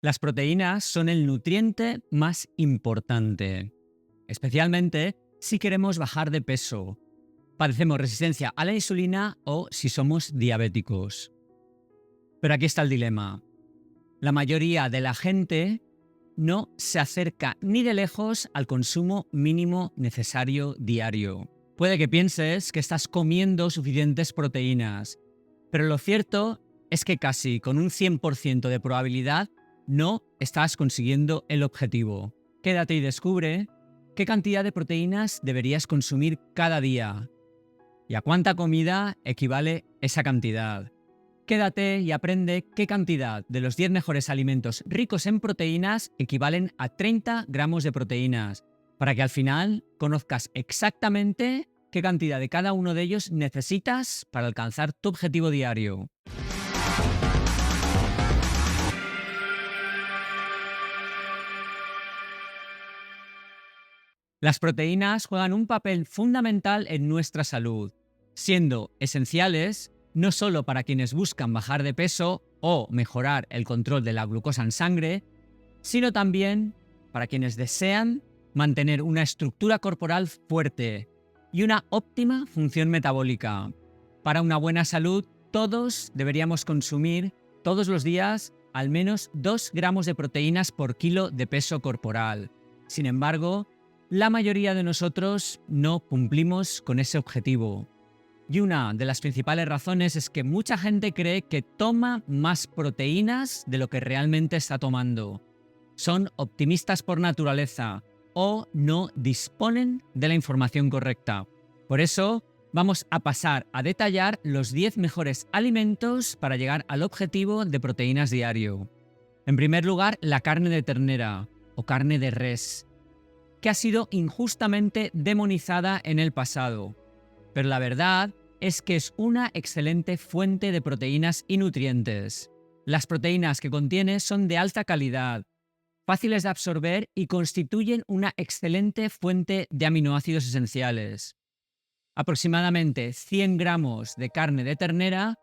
Las proteínas son el nutriente más importante, especialmente si queremos bajar de peso, padecemos resistencia a la insulina o si somos diabéticos. Pero aquí está el dilema. La mayoría de la gente no se acerca ni de lejos al consumo mínimo necesario diario. Puede que pienses que estás comiendo suficientes proteínas, pero lo cierto es que casi con un 100% de probabilidad no estás consiguiendo el objetivo. Quédate y descubre qué cantidad de proteínas deberías consumir cada día y a cuánta comida equivale esa cantidad. Quédate y aprende qué cantidad de los 10 mejores alimentos ricos en proteínas equivalen a 30 gramos de proteínas, para que al final conozcas exactamente qué cantidad de cada uno de ellos necesitas para alcanzar tu objetivo diario. Las proteínas juegan un papel fundamental en nuestra salud, siendo esenciales no solo para quienes buscan bajar de peso o mejorar el control de la glucosa en sangre, sino también para quienes desean mantener una estructura corporal fuerte y una óptima función metabólica. Para una buena salud, todos deberíamos consumir todos los días al menos 2 gramos de proteínas por kilo de peso corporal. Sin embargo, la mayoría de nosotros no cumplimos con ese objetivo. Y una de las principales razones es que mucha gente cree que toma más proteínas de lo que realmente está tomando. Son optimistas por naturaleza o no disponen de la información correcta. Por eso, vamos a pasar a detallar los 10 mejores alimentos para llegar al objetivo de proteínas diario. En primer lugar, la carne de ternera o carne de res, que ha sido injustamente demonizada en el pasado. Pero la verdad es que es una excelente fuente de proteínas y nutrientes. Las proteínas que contiene son de alta calidad, fáciles de absorber y constituyen una excelente fuente de aminoácidos esenciales. Aproximadamente 100 gramos de carne de ternera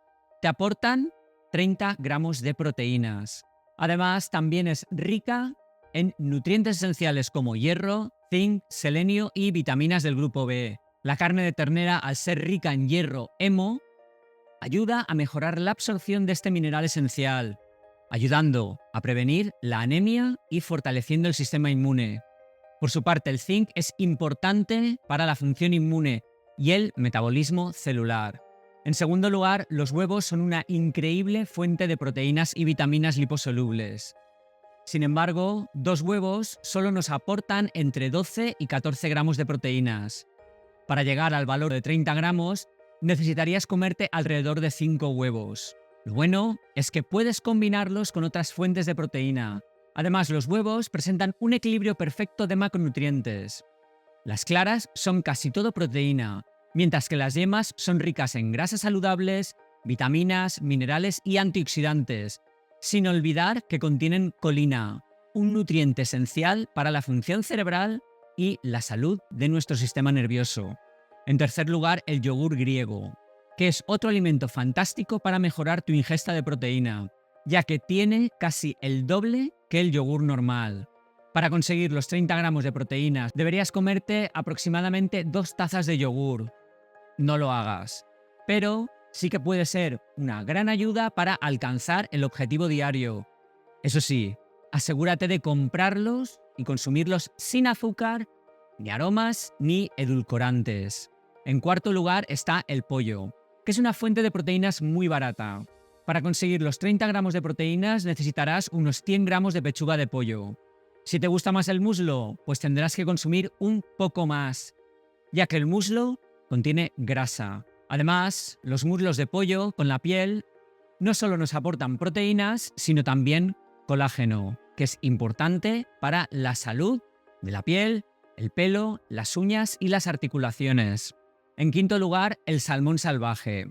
te aportan 30 gramos de proteínas. Además, también es rica en nutrientes esenciales como hierro, zinc, selenio y vitaminas del grupo B. La carne de ternera, al ser rica en hierro hemo, ayuda a mejorar la absorción de este mineral esencial, ayudando a prevenir la anemia y fortaleciendo el sistema inmune. Por su parte, el zinc es importante para la función inmune y el metabolismo celular. En segundo lugar, los huevos son una increíble fuente de proteínas y vitaminas liposolubles. Sin embargo, 2 huevos solo nos aportan entre 12 y 14 gramos de proteínas. Para llegar al valor de 30 gramos, necesitarías comerte alrededor de 5 huevos. Lo bueno es que puedes combinarlos con otras fuentes de proteína. Además, los huevos presentan un equilibrio perfecto de macronutrientes. Las claras son casi todo proteína, mientras que las yemas son ricas en grasas saludables, vitaminas, minerales y antioxidantes, sin olvidar que contienen colina, un nutriente esencial para la función cerebral y la salud de nuestro sistema nervioso. En tercer lugar, el yogur griego, que es otro alimento fantástico para mejorar tu ingesta de proteína, ya que tiene casi el doble que el yogur normal. Para conseguir los 30 gramos de proteínas, deberías comerte aproximadamente 2 tazas de yogur. No lo hagas, pero sí que puede ser una gran ayuda para alcanzar el objetivo diario. Eso sí, asegúrate de comprarlos y consumirlos sin azúcar, ni aromas, ni edulcorantes. En cuarto lugar está el pollo, que es una fuente de proteínas muy barata. Para conseguir los 30 gramos de proteínas necesitarás unos 100 gramos de pechuga de pollo. Si te gusta más el muslo, pues tendrás que consumir un poco más, ya que el muslo contiene grasa. Además, los muslos de pollo con la piel no solo nos aportan proteínas, sino también colágeno, que es importante para la salud de la piel, el pelo, las uñas y las articulaciones. En quinto lugar, el salmón salvaje.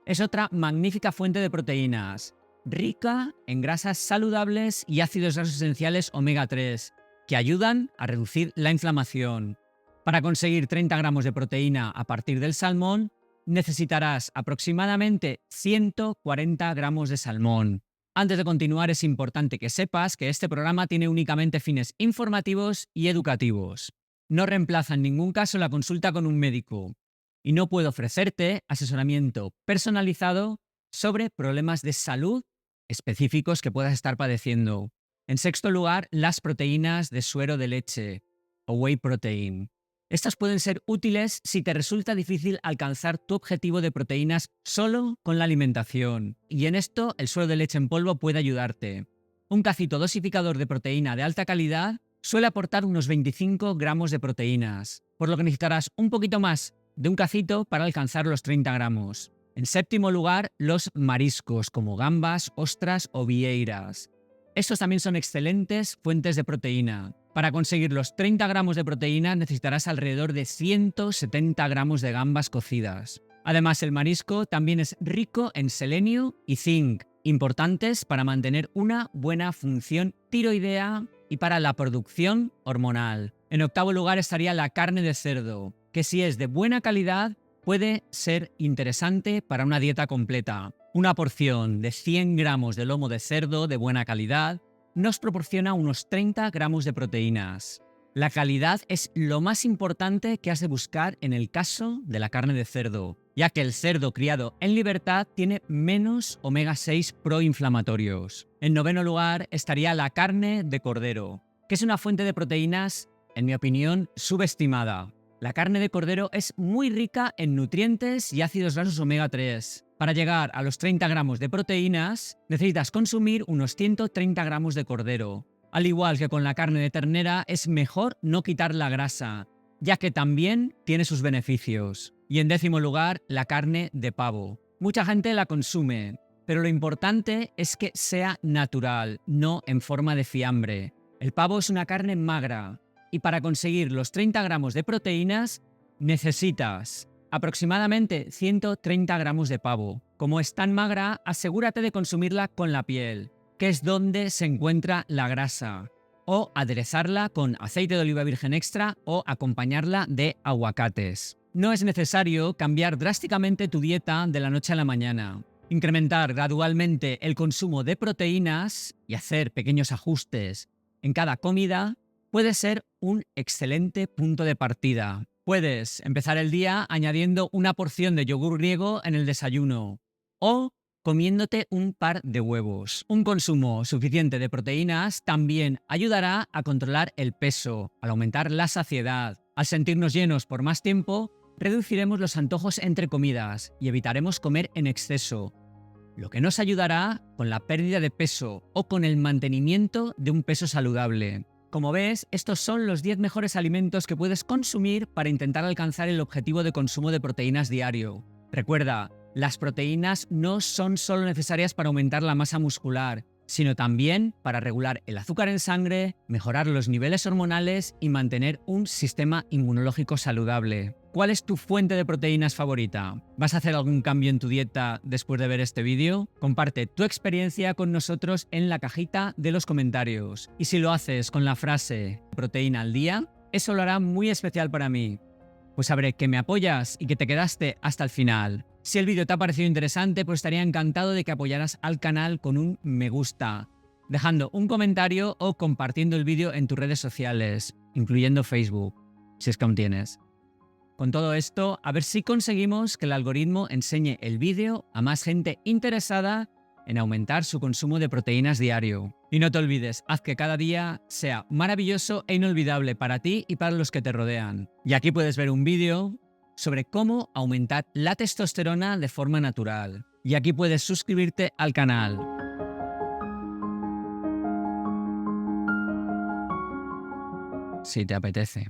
Es otra magnífica fuente de proteínas, rica en grasas saludables y ácidos grasos esenciales omega 3, que ayudan a reducir la inflamación. Para conseguir 30 gramos de proteína a partir del salmón, necesitarás aproximadamente 140 gramos de salmón. Antes de continuar, es importante que sepas que este programa tiene únicamente fines informativos y educativos. No reemplaza en ningún caso la consulta con un médico y no puede ofrecerte asesoramiento personalizado sobre problemas de salud específicos que puedas estar padeciendo. En sexto lugar, las proteínas de suero de leche o whey protein. Estas pueden ser útiles si te resulta difícil alcanzar tu objetivo de proteínas solo con la alimentación. Y en esto, el suero de leche en polvo puede ayudarte. Un cacito dosificador de proteína de alta calidad suele aportar unos 25 gramos de proteínas, por lo que necesitarás un poquito más de un cacito para alcanzar los 30 gramos. En séptimo lugar, los mariscos como gambas, ostras o vieiras. Estos también son excelentes fuentes de proteína. Para conseguir los 30 gramos de proteína necesitarás alrededor de 170 gramos de gambas cocidas. Además, el marisco también es rico en selenio y zinc, importantes para mantener una buena función tiroidea y para la producción hormonal. En octavo lugar estaría la carne de cerdo, que si es de buena calidad puede ser interesante para una dieta completa. Una porción de 100 gramos de lomo de cerdo de buena calidad nos proporciona unos 30 gramos de proteínas. La calidad es lo más importante que has de buscar en el caso de la carne de cerdo, ya que el cerdo criado en libertad tiene menos omega 6 proinflamatorios. En noveno lugar estaría la carne de cordero, que es una fuente de proteínas, en mi opinión, subestimada. La carne de cordero es muy rica en nutrientes y ácidos grasos omega 3. Para llegar a los 30 gramos de proteínas, necesitas consumir unos 130 gramos de cordero. Al igual que con la carne de ternera, es mejor no quitar la grasa, ya que también tiene sus beneficios. Y en décimo lugar, la carne de pavo. Mucha gente la consume, pero lo importante es que sea natural, no en forma de fiambre. El pavo es una carne magra, y para conseguir los 30 gramos de proteínas necesitas aproximadamente 130 gramos de pavo. Como es tan magra, asegúrate de consumirla con la piel, que es donde se encuentra la grasa, o aderezarla con aceite de oliva virgen extra o acompañarla de aguacates. No es necesario cambiar drásticamente tu dieta de la noche a la mañana. Incrementar gradualmente el consumo de proteínas y hacer pequeños ajustes en cada comida puede ser un excelente punto de partida. Puedes empezar el día añadiendo una porción de yogur griego en el desayuno o comiéndote un par de huevos. Un consumo suficiente de proteínas también ayudará a controlar el peso, al aumentar la saciedad. Al sentirnos llenos por más tiempo, reduciremos los antojos entre comidas y evitaremos comer en exceso, lo que nos ayudará con la pérdida de peso o con el mantenimiento de un peso saludable. Como ves, estos son los 10 mejores alimentos que puedes consumir para intentar alcanzar el objetivo de consumo de proteínas diario. Recuerda, las proteínas no son solo necesarias para aumentar la masa muscular, sino también para regular el azúcar en sangre, mejorar los niveles hormonales y mantener un sistema inmunológico saludable. ¿Cuál es tu fuente de proteínas favorita? ¿Vas a hacer algún cambio en tu dieta después de ver este vídeo? Comparte tu experiencia con nosotros en la cajita de los comentarios. Y si lo haces con la frase proteína al día, eso lo hará muy especial para mí, pues sabré que me apoyas y que te quedaste hasta el final. Si el vídeo te ha parecido interesante, pues estaría encantado de que apoyaras al canal con un me gusta, dejando un comentario o compartiendo el vídeo en tus redes sociales, incluyendo Facebook, si es que aún tienes. Con todo esto, a ver si conseguimos que el algoritmo enseñe el vídeo a más gente interesada en aumentar su consumo de proteínas diario. Y no te olvides, haz que cada día sea maravilloso e inolvidable para ti y para los que te rodean. Y aquí puedes ver un vídeo sobre cómo aumentar la testosterona de forma natural. Y aquí puedes suscribirte al canal. Si te apetece.